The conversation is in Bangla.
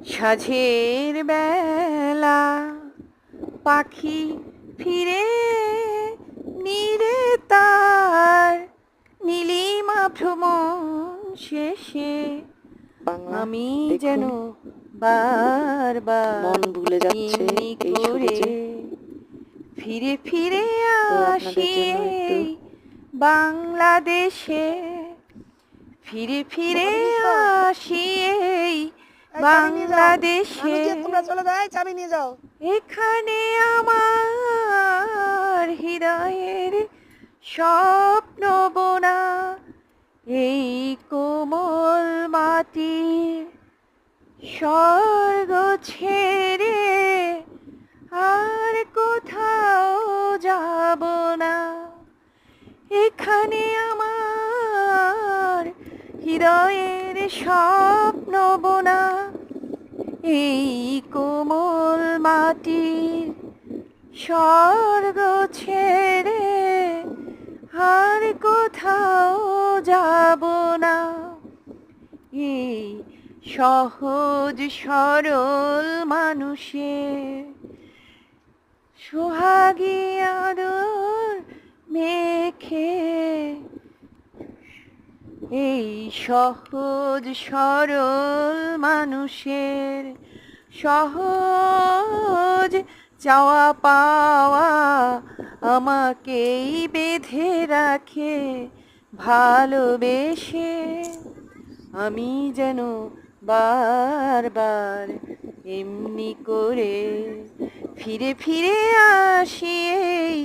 সাঝের বেলা পাখি ফিরে নীরে তার নীলিমা ভ্রমণ শেষে বাংলা আমি দেখুন, যেন বারবার মন ভুলে যাচ্ছে এমনি এই করে সবুজে। ফিরে ফিরে তো আপনাদের আসি জন্য একটু এই বাংলাদেশে, ফিরে ফিরে আসি এই বাংলাদেশে। তোমরা চলে যাও, চাবি নিয়ে যাও। এখানে আমার হৃদয়ের স্বপ্ন বোনা এই কোমল মাটির স্বর্গ ছেড়ে আর কোথাও যাব না। এখানে আমার হৃদয়ের স্বপ্ন বোনা এই কোমল মাটির স্বর্গ ছেড়ে আর কোথাও যাব না। এই সহজ সরল মানুষের সোহাগী আদর মেখে, এই সহজ সরল মানুষের সহজ চাওয়া পাওয়া আমাকেই বেঁধে রাখে ভালোবেসে। আমি যেন বারবার এমনি করে ফিরে ফিরে আসি এই